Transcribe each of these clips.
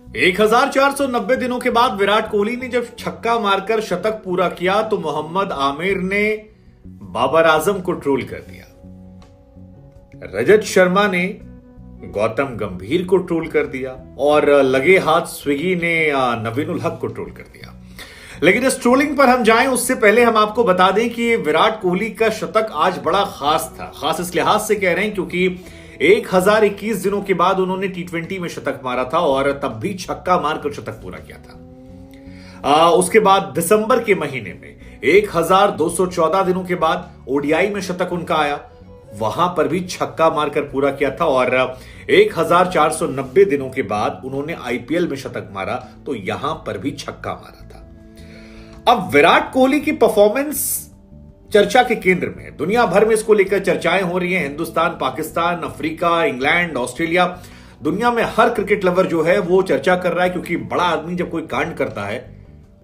1490 दिनों के बाद विराट कोहली ने जब छक्का मारकर शतक पूरा किया तो मोहम्मद आमिर ने बाबर आजम को ट्रोल कर दिया। रजत शर्मा ने गौतम गंभीर को ट्रोल कर दिया और लगे हाथ स्विगी ने नवीनुल हक को ट्रोल कर दिया। लेकिन इस ट्रोलिंग पर हम जाएं उससे पहले हम आपको बता दें कि विराट कोहली का शतक आज बड़ा खास था। खास इस लिहाज से कह रहे हैं क्योंकि 1021 दिनों के बाद उन्होंने टी20 में शतक मारा था और तब भी छक्का मारकर शतक पूरा किया था। उसके बाद दिसंबर के महीने में 1214 दिनों के बाद ओडीआई में शतक उनका आया, वहां पर भी छक्का मारकर पूरा किया था और 1490 दिनों के बाद उन्होंने आईपीएल में शतक मारा तो यहां पर भी छक्का मारा था। अब विराट कोहली की परफॉर्मेंस चर्चा के केंद्र में है। दुनिया भर में इसको लेकर चर्चाएं हो रही हैं। Hindustan, Pakistan, Africa, England, Australia, दुनिया में हर क्रिकेट लवर जो है वो चर्चा कर रहा है क्योंकि बड़ा आदमी जब कोई कांड करता है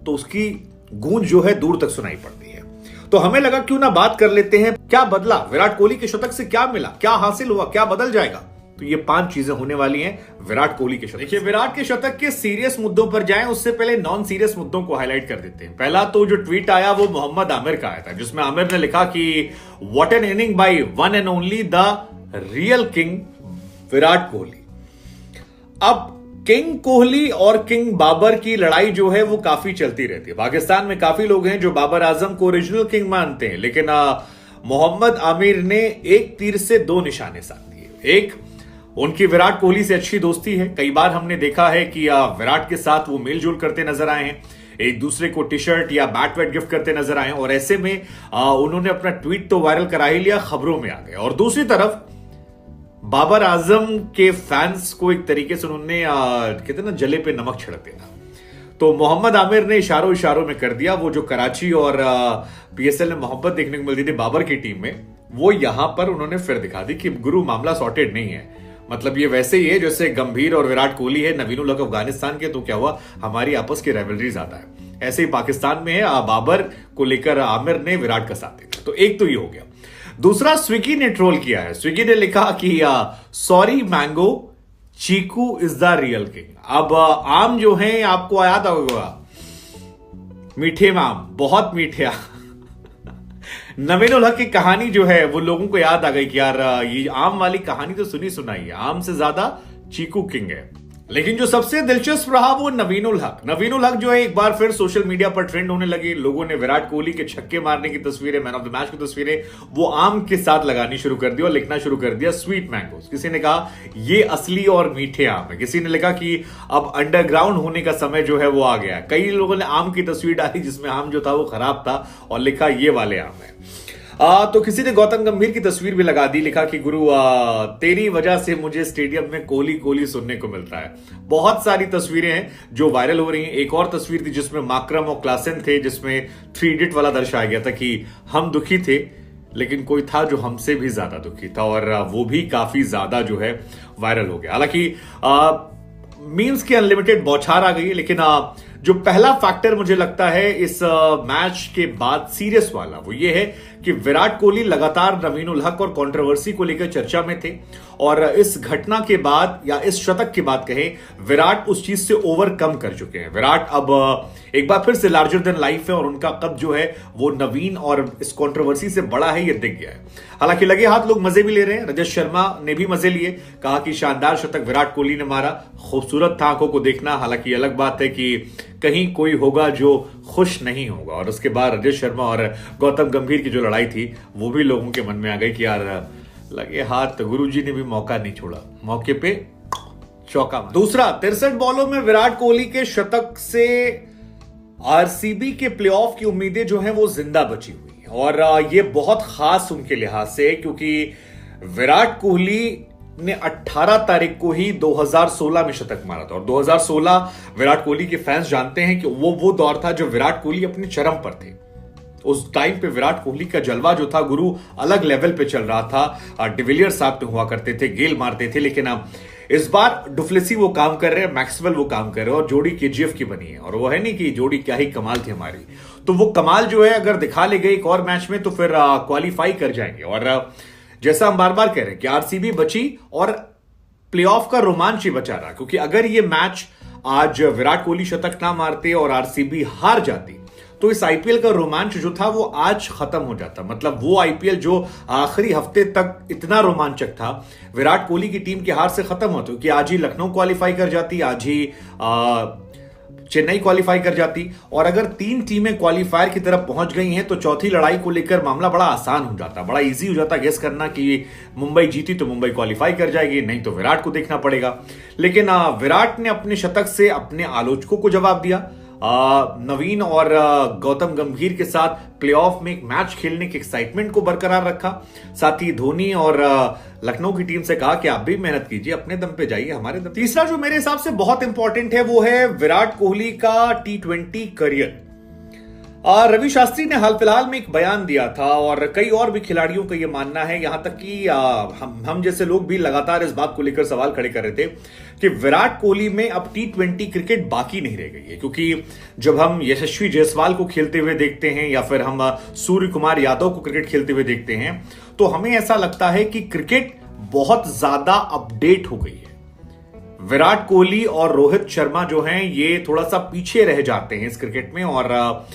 तो उसकी गूंज जो है दूर तक सुनाई पड़ती है। तो हमें लगा क्यों ना बात कर लेते हैं, क्या बदला विराट कोहली के शतक से, क्या मिला, क्या हासिल हुआ, क्या बदल जाएगा। तो ये 5 चीजें होने वाली हैं विराट कोहली के शतक। देखिए, विराट के शतक के सीरियस मुद्दों पर जाएं उससे पहले नॉन सीरियस मुद्दों को हाईलाइट कर देते हैं। पहला तो जो ट्वीट आया वो मोहम्मद आमिर का आया था जिसमें आमिर ने लिखा कि what an inning by one and only the real king Virat Kohli. अब किंग कोहली और किंग बाबर की लड़ाई जो है वो काफी चलती रहती है। पाकिस्तान में काफी लोग हैं जो बाबर आजम को ओरिजिनल किंग मानते हैं, लेकिन मोहम्मद आमिर ने एक तीर से 2 निशाने साध दिए। एक, उनकी विराट कोहली से अच्छी दोस्ती है। कई बार हमने देखा है कि विराट के साथ वो मेलजोल करते नजर आए हैं, एक दूसरे को टी शर्ट या बैट वैट गिफ्ट करते नजर आए और ऐसे में उन्होंने अपना ट्वीट तो वायरल करा ही लिया, खबरों में आ गए। और दूसरी तरफ बाबर आजम के फैंस को एक तरीके से उन्होंने कहते ना जले पे नमक छिड़क देना। तो मोहम्मद आमिर ने इशारों में कर दिया। वो जो कराची और पीएसएल में मोहब्बत देखने को मिलती थी बाबर की टीम में, वो यहां पर उन्होंने फिर दिखा दी कि गुरु मामला सॉर्टेड नहीं है। मतलब ये वैसे ही है जैसे गंभीर और विराट कोहली है, नवीनुल हक अफगानिस्तान के, तो क्या हुआ, हमारी आपस की राइवलरी ज्यादा है। ऐसे ही पाकिस्तान में है, बाबर को लेकर आमिर ने विराट का साथ दिया। तो एक तो ये हो गया। दूसरा, स्विगी ने ट्रोल किया है। स्विगी ने लिखा कि sorry mango, chikoo is the real king. अब आम जो है आपको याद होगा, मीठे में आम, बहुत मीठे आम। नवीनुल हक की कहानी जो है वो लोगों को याद आ गई कि यार ये आम वाली कहानी तो सुनी सुनाई है, आम से ज्यादा चीकू किंग है। लेकिन जो सबसे दिलचस्प रहा वो नवीनुल हक जो है एक बार फिर सोशल मीडिया पर ट्रेंड होने लगे। लोगों ने विराट कोहली के छक्के मारने की तस्वीरें, मैन ऑफ द मैच की तस्वीरें वो आम के साथ लगानी शुरू कर दी और लिखना शुरू कर दिया स्वीट मैंगोस। किसी ने कहा ये असली और मीठे आम है, किसी ने लिखा कि अब अंडरग्राउंड होने का समय जो है वो आ गया। कई लोगों ने आम की तस्वीर डाली जिसमें आम जो था वो खराब था और लिखा ये वाले आम है। तो किसी ने गौतम गंभीर की तस्वीर भी लगा दी, लिखा कि गुरु तेरी वजह से मुझे स्टेडियम में कोहली कोहली सुनने को मिलता है। बहुत सारी तस्वीरें हैं जो वायरल हो रही हैं। एक और तस्वीर थी जिसमें माकरम और क्लासन थे, जिसमें 3 इडियट वाला दर्शाया गया था कि हम दुखी थे लेकिन कोई था जो हमसे भी ज्यादा दुखी था, और वो भी काफी ज्यादा जो है वायरल हो गया। हालांकि मीम्स की अनलिमिटेड बौछार आ गई है, लेकिन जो पहला फैक्टर मुझे लगता है इस मैच के बाद सीरियस वाला वो ये है कि विराट कोहली लगातार नवीनुल हक और कंट्रोवर्सी को लेकर चर्चा में थे, और इस घटना के बाद या इस शतक के बाद कहें, विराट उस चीज से ओवरकम कर चुके हैं। विराट अब एक बार फिर से लार्जर देन लाइफ है और उनका कद जो है वो नवीन और इस कंट्रोवर्सी से बड़ा है, ये दिख गया है। हालांकि लगे हाथ लोग मजे भी ले रहे हैं। रजत शर्मा ने भी मजे लिए, कहा कि शानदार शतक विराट कोहली ने मारा, खूबसूरत था आंखों को देखना। हालांकि अलग बात है कि कहीं कोई होगा जो खुश नहीं होगा। और उसके बाद रजत शर्मा और गौतम गंभीर की जो लड़ाई थी वो भी लोगों के मन में आ गई कि यार लगे हाथ, गुरुजी ने भी मौका नहीं छोड़ा, मौके पे चौका मारा। दूसरा, 63 बॉलों में विराट कोहली के शतक से आरसीबी के प्लेऑफ की उम्मीदें जो हैं वो जिंदा बची हुई हैं, और ये बहुत खास उनके लिहाज से क्योंकि विराट कोहली ने 18 तारीख को ही 2016 में शतक मारा था। और 2016 विराट कोहली के फैंस जानते हैं कि वो दौर था जब विराट कोहली अपने चरम पर थे। उस टाइम पे विराट कोहली का जलवा जो था गुरु अलग लेवल पे चल रहा था। डिविलियर्स साथ में हुआ करते थे, गेल मारते थे, लेकिन अब इस बार डुप्लेसी वो काम कर रहे हैं, मैक्सवेल वो काम कर रहे हैं, और जोड़ी केजीएफ की बनी है। और वो है नहीं कि जोड़ी क्या ही कमाल थी हमारी, तो वो कमाल जो है अगर दिखा ले गए एक और मैच में तो फिर क्वालिफाई कर जाएंगे। और जैसा हम बार बार कह रहे हैं कि आरसीबी बची और प्लेऑफ का रोमांच ही बचा रहा, क्योंकि अगर ये मैच आज विराट कोहली शतक ना मारते और आरसीबी हार जाती तो इस आईपीएल का रोमांच जो था वो आज खत्म हो जाता। मतलब वो आईपीएल जो आखिरी हफ्ते तक इतना रोमांचक था विराट कोहली की टीम की हार से खत्म होता, क्योंकि आज ही लखनऊ क्वालिफाई कर जाती, आज ही चेन्नई क्वालिफाई कर जाती, और अगर 3 टीमें क्वालिफायर की तरफ पहुंच गई हैं तो चौथी लड़ाई को लेकर मामला बड़ा आसान हो जाता, बड़ा इजी हो जाता गेस करना कि मुंबई जीती तो मुंबई क्वालिफाई कर जाएगी, नहीं तो विराट को देखना पड़ेगा। लेकिन विराट ने अपने शतक से अपने आलोचकों को जवाब दिया। नवीन और गौतम गंभीर के साथ प्लेऑफ में एक मैच खेलने के एक्साइटमेंट को बरकरार रखा। साथ ही धोनी और लखनऊ की टीम से कहा कि आप भी मेहनत कीजिए, अपने दम पे जाइए, हमारे दम। तीसरा जो मेरे हिसाब से बहुत इंपॉर्टेंट है वो है विराट कोहली का T20 करियर। रवि शास्त्री ने हाल फिलहाल में एक बयान दिया था और कई और भी खिलाड़ियों का यह मानना है, यहां तक कि हम जैसे लोग भी लगातार इस बात को लेकर सवाल खड़े कर रहे थे कि विराट कोहली में अब T20 क्रिकेट बाकी नहीं रह गई है। क्योंकि जब हम यशस्वी जायसवाल को खेलते हुए देखते हैं या फिर हम सूर्य कुमार यादव को क्रिकेट खेलते हुए देखते हैं तो हमें ऐसा लगता है कि क्रिकेट बहुत ज्यादा अपडेट हो गई है। विराट कोहली और रोहित शर्मा जो हैं ये थोड़ा सा पीछे रह जाते हैं इस क्रिकेट में, और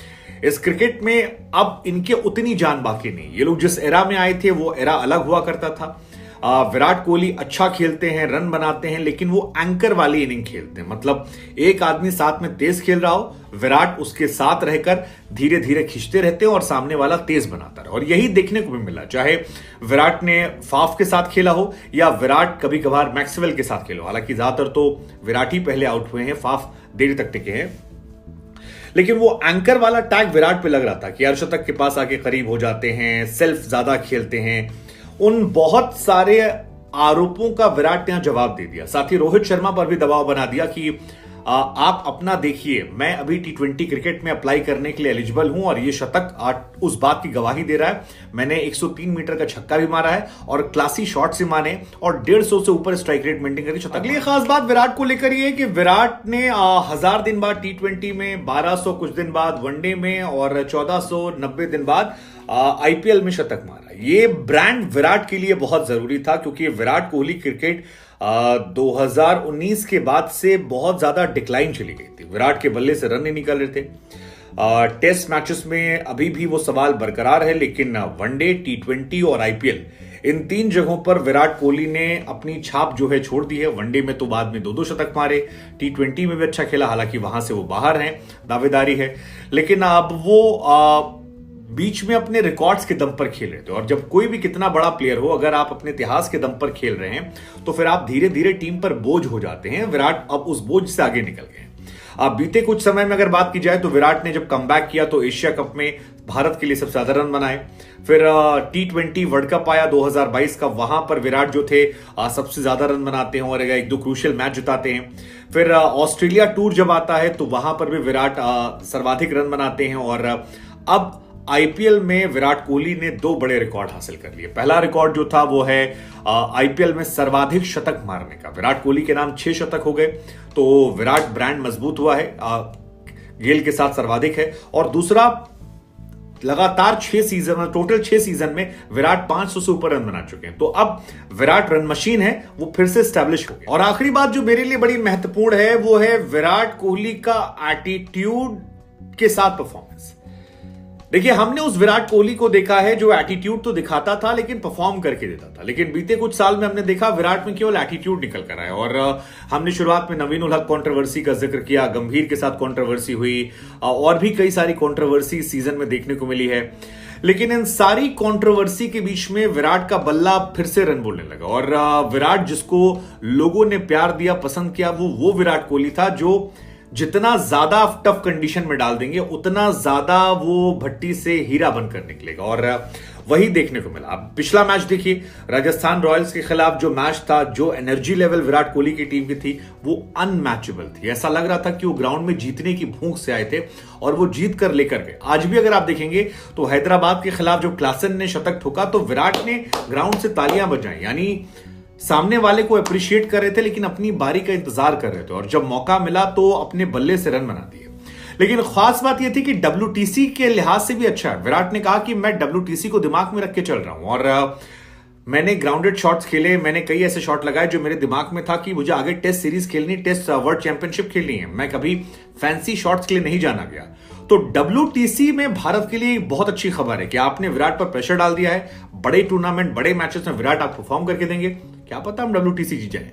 इस क्रिकेट में अब इनके उतनी जान बाकी नहीं। ये लोग जिस एरा में आए थे वो एरा अलग हुआ करता था। विराट कोहली अच्छा खेलते हैं, रन बनाते हैं, लेकिन वो एंकर वाली इनिंग खेलते हैं। मतलब एक आदमी साथ में तेज खेल रहा हो, विराट उसके साथ रहकर धीरे धीरे खींचते रहते हैं और सामने वाला तेज बनाता रहे। और यही देखने को भी मिला, चाहे विराट ने फाफ के साथ खेला हो या विराट कभी कभार मैक्सवेल के साथ खेला हो। हालांकि ज्यादातर तो विराट ही पहले आउट हुए हैं, फाफ देर तक टिके हैं, लेकिन वो एंकर वाला टैग विराट पे लग रहा था कि अर्शतक के पास आके करीब हो जाते हैं, सेल्फ ज्यादा खेलते हैं। उन बहुत सारे आरोपों का विराट ने यहां जवाब दे दिया। साथ ही रोहित शर्मा पर भी दबाव बना दिया कि आप अपना देखिए, मैं अभी T20 क्रिकेट में अप्लाई करने के लिए एलिजिबल हूं और ये शतक उस बात की गवाही दे रहा है। मैंने 103 मीटर का छक्का भी मारा है और क्लासी शॉट से माने और 150 से ऊपर स्ट्राइक रेट मेंटेन करके शतक। अगली खास बात विराट को लेकर ये है कि विराट ने 1000 दिन बाद T20 में, 1200 कुछ दिन बाद वनडे में और 1490 दिन बाद आईपीएल में शतक मारा। ये ब्रांड विराट के लिए बहुत जरूरी था, क्योंकि विराट कोहली क्रिकेट 2019 के बाद से बहुत ज्यादा डिक्लाइन चली गई थी। विराट के बल्ले से रन नहीं निकल रहे थे। टेस्ट मैचेस में अभी भी वो सवाल बरकरार है, लेकिन वनडे, T20 और आईपीएल, इन 3 जगहों पर विराट कोहली ने अपनी छाप जो है छोड़ दी है। वनडे में तो बाद में 2-2 शतक मारे, T20 में भी अच्छा खेला, हालांकि वहां से वो बाहर हैं, दावेदारी है, लेकिन अब वो बीच में अपने रिकॉर्ड्स के दम पर खेल रहे थे। और जब कोई भी कितना बड़ा प्लेयर हो, अगर आप अपने इतिहास के दम पर खेल रहे हैं तो फिर आप धीरे धीरे टीम पर बोझ हो जाते हैं। विराट अब उस बोझ से आगे निकल गए। अब बीते कुछ समय में अगर बात की जाए तो विराट ने जब कमबैक किया तो एशिया कप में भारत के लिए सबसे ज्यादा रन बनाए। फिर T20 वर्ल्ड कप आया 2022 का, वहां पर विराट जो थे सबसे ज्यादा रन बनाते हैं और 1-2 क्रूशियल मैच जिताते हैं। फिर ऑस्ट्रेलिया टूर जब आता है तो वहां पर भी विराट सर्वाधिक रन बनाते हैं। और अब आईपीएल में विराट कोहली ने 2 बड़े रिकॉर्ड हासिल कर लिए। पहला रिकॉर्ड जो था वो है आईपीएल में सर्वाधिक शतक मारने का। विराट कोहली के नाम 6 शतक हो गए, तो विराट ब्रांड मजबूत हुआ है, गेल के साथ सर्वाधिक है। और दूसरा, लगातार 6 सीजन, टोटल 6 सीजन में विराट 500 से ऊपर रन बना चुके हैं। तो अब विराट रन मशीन है, वो फिर से स्टैब्लिश हो गया। और आखिरी बात जो मेरे लिए बड़ी महत्वपूर्ण है वो है विराट कोहली का एटीट्यूड के साथ परफॉर्मेंस। देखिए, हमने उस विराट कोहली को देखा है जो एटीट्यूड तो दिखाता था लेकिन परफॉर्म करके देता था। लेकिन बीते कुछ साल में हमने देखा विराट में केवल एटीट्यूड निकल कर आया। और हमने शुरुआत में नवीन उल हक कंट्रोवर्सी का जिक्र किया, गंभीर के साथ कंट्रोवर्सी हुई, और भी कई सारी कंट्रोवर्सी सीजन में देखने को मिली है। लेकिन इन सारी कंट्रोवर्सी के बीच में विराट का बल्ला फिर से रन बोलने लगा। और विराट जिसको लोगों ने प्यार दिया, पसंद किया, वो विराट कोहली था जो जितना ज्यादा टफ कंडीशन में डाल देंगे उतना ज्यादा वो भट्टी से हीरा बनकर निकलेगा। और वही देखने को मिला। अब पिछला मैच देखिए, राजस्थान रॉयल्स के खिलाफ जो मैच था, जो एनर्जी लेवल विराट कोहली की टीम की थी वो अनमैचेबल थी। ऐसा लग रहा था कि वो ग्राउंड में जीतने की भूख से आए थे और वो जीत कर लेकर गए। आज भी अगर आप देखेंगे तो हैदराबाद के खिलाफ जो क्लासन ने शतक ठोका तो विराट ने ग्राउंड से तालियां बजाई, यानी सामने वाले को अप्रिशिएट कर रहे थे लेकिन अपनी बारी का इंतजार कर रहे थे। और जब मौका मिला तो अपने बल्ले से रन बना दिए। लेकिन खास बात यह थी कि WTC के लिहाज से भी अच्छा है। विराट ने कहा कि मैं WTC को दिमाग में रख के चल रहा हूं। और मैंने ग्राउंडेड शॉट्स खेले, मैंने कई ऐसे शॉट लगाए जो मेरे दिमाग में था कि मुझे आगे टेस्ट सीरीज खेलनी, टेस्ट वर्ल्ड चैंपियनशिप खेलनी है। मैं कभी फैंसी शॉट्स के लिए नहीं जाना गया। तो WTC में भारत के लिए बहुत अच्छी खबर है कि आपने विराट पर प्रेशर डाल दिया है। बड़े टूर्नामेंट, बड़े मैचेस में विराट आप परफॉर्म करके देंगे, क्या पता हम WTC जीत जाए।